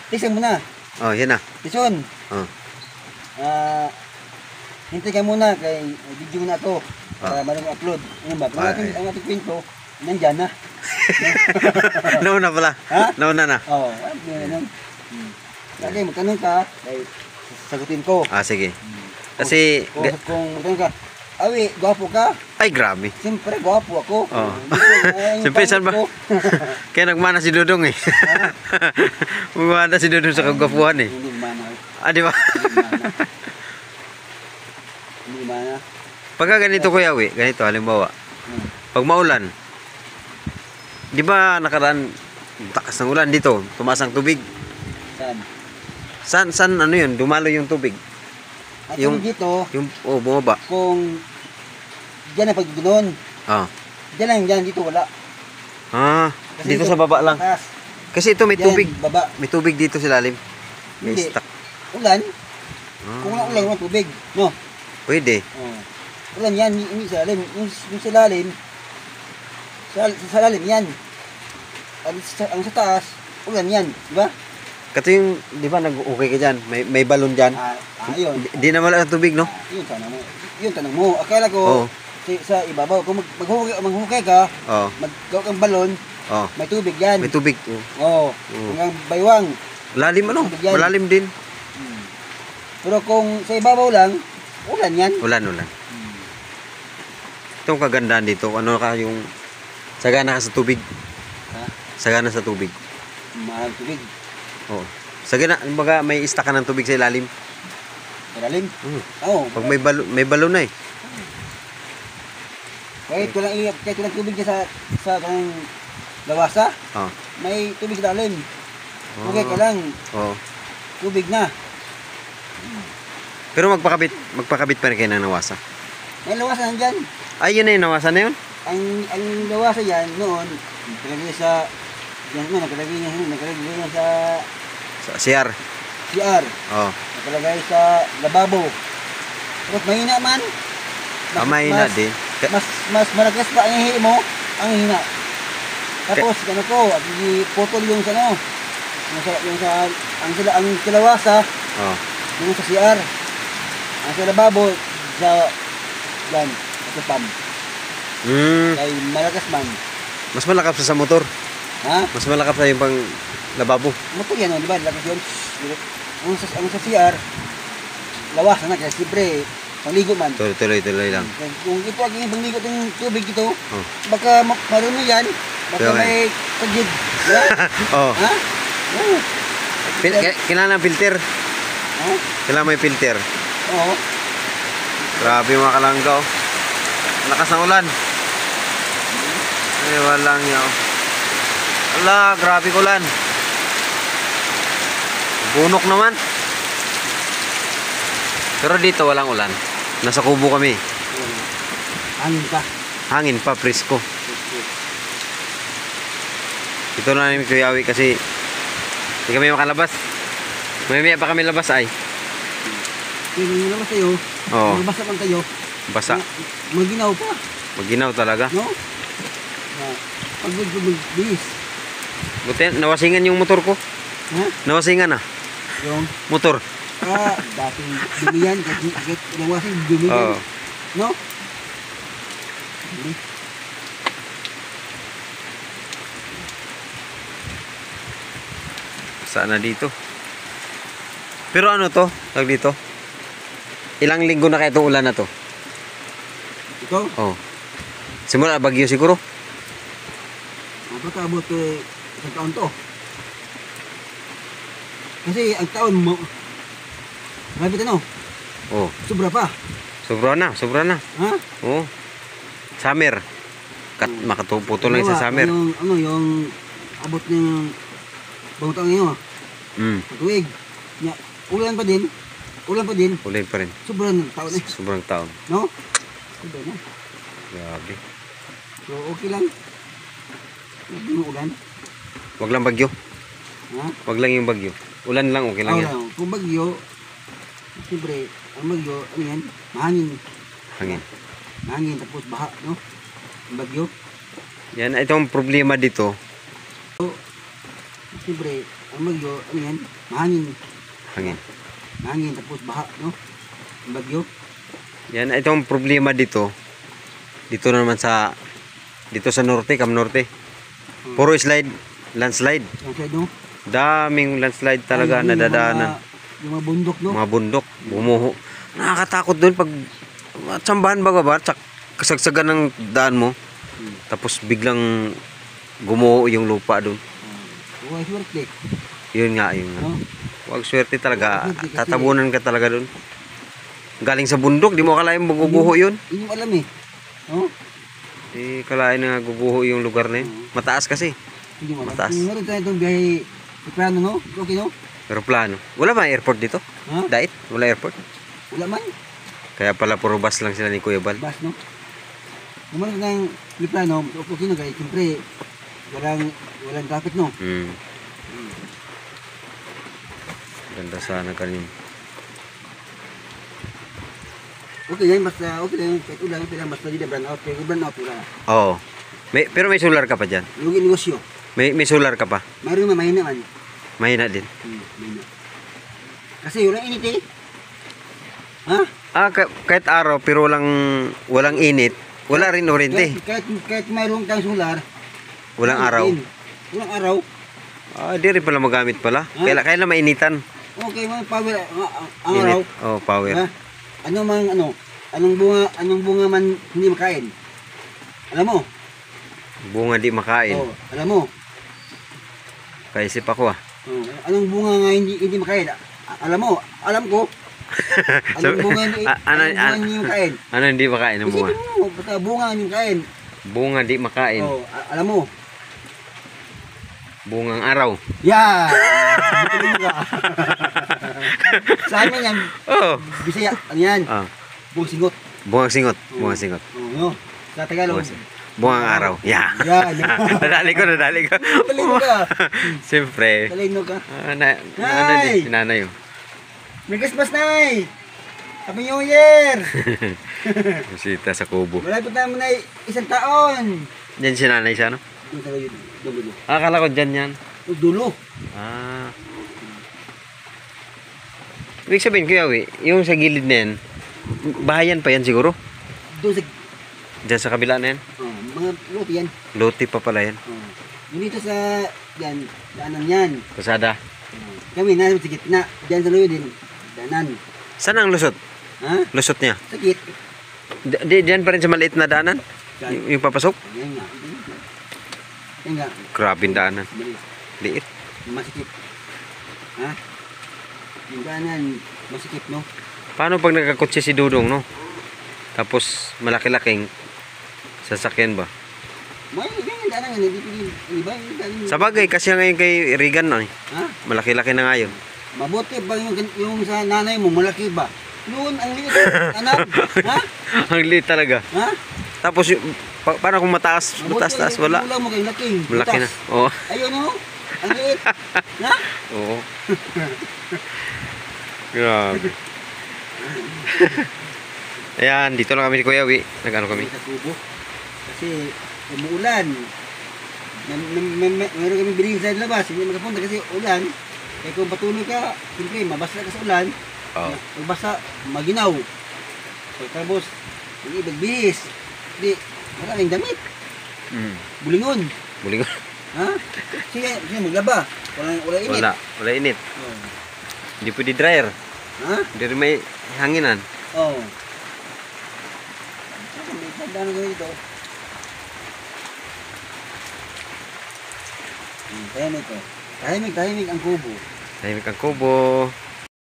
Tisan mo na. Oh, yan na. Tison. Oh. Hintay ka muna kay video na to para marunong upload. Ano ba? Ang ating kwento, nandyan na. Nauna pala. Ha? Nauna na. Oo. Ganun. Lagi magtanong ka, kay sagutin ko. Sige. Kasi... Kung magtanong ka, Awi, gwapo ka? Ay, grabe. Siyempre, gwapo ako. Oh. Siyempre, saan ba? Kaya nagmana si Dudong eh. Nagmana si Dudong sa kagwapuhan eh. Hindi mana. Di ba? Hindi mana. Pagka ganito Kuya Awi, ganito halimbawa. Pag maulan, di ba nakaraan takas ng ulan dito, tumaas ang tubig? Saan? Saan ano yun? Dumalo yung tubig. At yung dito, bumaba. kung dyan na pagdudunon, dyan lang dyan, dito wala. Kasi dito sa baba lang. Taas. Kasi ito may Dyan, tubig. Baba. May tubig dito sa lalim. May Hindi. stock. Ulan. Kung wala ulan, walang tubig. No? Pwede. Ulan yan, hindi sa lalim. Yung sa lalim, sa lalim yan. Ang sa taas, ulan yan. Diba? Kasi yung, di ba nag-okay ka dyan? May balon dyan. Yun. Di na wala ang tubig, no? Yun tanong mo. Akala ko, sa ibabaw, kung maghukay ka, maggawa kang balon, may tubig yan. May tubig. Kung ang baywang, Lalim ano? Malalim din. pero kung sa ibabaw lang, ulan yan. Ulan. Itong kagandahan dito, ano ka yung sagana ka sa tubig. Sagana sa tubig. Mahal tubig. Sagana, baga may istak ka ng tubig sa ilalim. Malalim? Oo. Pag may balon na eh. Kahit walang tubig dyan sa kanang lawasa, may tubig sa lalim. Okay ka lang, tubig na. Pero magpakabit pa rin kayo ng nawasa. May lawasa nandyan. Ay, yun na yung nawasa na yun? Ang lawasa yan, noon, nakalagay sa, nakalagay sa Sa CR. CR. Nakalagay sa lababo. Tapos mahina man. Mahina din. Mas malakas pa ang hihi mo, ang hina. Tapos ano ko, putol yung sa ano, ang kilawasa, yung sa CR. Ang sa lababo sa yan, sa pump. Kay malakas man. Mas malakas sa motor. Mas malakas sa yung pang lababo. Motor yan, di ba? Lakas yun. Ang sa CR, lawas na, kasi siyempre, pangligo man. Tuloy lang. Kung ito ang ibang ligo ng tubig ito, baka marunong yan, baka may kagid. Kailangan ng filter. Kailangan may filter. Grabe mga kalangga. Lakas ng ulan. Ay, walang yaw. Ala, grabe ulan. Bunok naman. Pero dito walang ulan. Nasa kubo kami. Hangin pa, presko. Ito na namin Kuya Awi kasi hindi kami makalabas. Mamaya pa kami labas ay. Hindi labas tayo. Magbasa man tayo. Basa. Maginaw pa. Maginaw talaga. No? Pagbibis. Buti, nawasingan yung motor ko. Nawasingan na. Yung motor. Dating dumi yan. Kahit nawasin, dumi yan. No? Saan na dito? Pero ano to? Tag dito? Ilang linggo na kaya itong ulan na to? Ito? Simula bagyo siguro? Baka abot isang taon to. Kasi ang taon mo, grabe ka no? Sobra pa. Sobra na. Summer. Makatuputol lang sa summer. Yung abot ng bawang taon ngayon. Tuwig. Ulan pa din. Ulan pa rin. Sobrang taon eh. Sobrang taon. No? Sobra na. Grabe. So okay lang. Hindi mo ulan. Wag lang bagyo. Wag lang yung bagyo. Ulan lang, okay lang yan. Kung bagyo, siyempre, ang bagyo, ano yan? Mahangin, tapos baha, no? Ang bagyo. Yan, itong problema dito. So, siyempre, ang bagyo, ano yan, mahangin. Hangin. Mahangin, tapos baha, no? Ang bagyo. Yan, itong problema dito. Dito naman sa norte, Cam Norte. Puro slide, landslide. Yung side, no? Daming landslide talaga Ay, nadadaanan. Yung mga bundok, no? Mga bundok, bumuho. Nakakatakot doon pag tsambahan baga ba, kasagsagan ng daan mo. Tapos biglang gumuho yung lupa doon. Huwag swerte. Yun nga, yun nga. No? Huwag swerte talaga. Huwag swerte kasi- Tatabunan ka talaga doon. Galing sa bundok, di mo akalain maguguho yun. Yun yung alam eh. No? Di kalain na guguho yung lugar na yun. Mataas kasi. Hindi mo alam. Mataas. Kung meron tayo itong biyahe sa plano, no? Okay, no? Aeroplano. Wala ba airport dito? Ha? Dait? Wala airport? Wala man. Kaya pala puro bus lang sila ni Kuya Bal. Bus, no? Kung meron tayong plano, okay, no? Kaya siyempre, walang traffic, no? Hmm. Ganda sana kanina. Okay yan, basta okay lang. Kahit ulan, okay lang. Basta di na burn out. Kaya kung burn out, wala. Oo. Pero may solar ka pa dyan. Yung negosyo. May solar ka pa. Mayroon naman, mahina man. Mahina din. Mahina. Kasi walang init eh. Ha? Kahit araw pero walang init. Wala rin orente. Kahit mayroon kang solar, Walang araw. walang araw. Di rin pala magamit pala. Ha? Kailan mainitan? Okay, mga power ang Init. araw. Oh, power. Ha? Anong bunga man hindi makain? Alam mo? Bunga di makain. Oh, alam mo? Kaisip ako ah. Oh, anong bunga nga hindi makain? Alam mo? Alam ko. Anong bunga hindi hindi makain? Ano hindi makain ng bunga? Isipin mo, basta bunga hindi makain. Bunga di makain. Oh, alam mo? Bungang araw. Yeah! Butulin ka. Sa amin yan, Oh. Bisaya, ano yan? Buong singot. Bungang singot. Bungang singot. No? Sa Tagalog. Bungang araw. Yeah. Yan. nadali ko. Talino ka. Siyempre. Talino ka. Ano din, sinanay oh. May Christmas night! Happy New Year! Bisita sa kubo. Malapit naman na isang taon. Diyan sinanay siya, no? Yung talaga yun. Dulo. Akala ko dyan yan. Dulo. Ibig sabihin, Kuya Wi, yung sa gilid na yan, bahayan pa yan siguro? Doon sa Diyan sa kabila na yan? mga lote yan. Lote pa pala yan. Yung dito sa yan, daanan yan. Pasada. Kami nasa sa gitna. Diyan sa luyo din. Daanan. Saan ang lusot? Ha? Lusot niya? Sa git. Diyan pa rin sa maliit na daanan? Yung papasok? Yan nga. Yan nga. Grabe yung daanan. Bilis. Liit. Masikip. Ha? Yung daanan, masikip, no? Paano pag nagkakotse si Dudong, no? Tapos malaki-laking sasakyan ba? May ganyan daanan nga. Hindi pwede. Iba yung daanan. Sa bagay, kasi ngayon kay Regan, no? Ha? Malaki-laki na nga yun. Mabuti ba yung sa nanay mo, malaki ba? Noon, ang liit. Anak. Ha? Ang liit talaga. Ha? Tapos yung, paano kung mataas? Mataas-taas, wala. Wala mo kayo laking. Malaki na. Butas. Oo. Ayun, no? Ang liit. Ha? Oo. Grabe. Ayan, dito lang kami si Kuya Wi. Nag-ano kami? Sa kubo. Kasi umuulan. Meron kami biling sa labas. Hindi makapunta kasi ulan. Kaya kung patuloy ka, siyempre, mabasa ka sa ulan. Oo. Magbasa, maginaw. So, tapos, yung ibig bihis. Hindi, maraming damit. Bulingon. Muling Ha? Sige, maglaba. Wala init. wala init. Oh. Hindi pwede dryer. Ha? Hindi rin may hanginan. Oo. Oh. May tanda na ganito. Tahimik ko. Tahimik ang kubo. Tahimik ang kubo.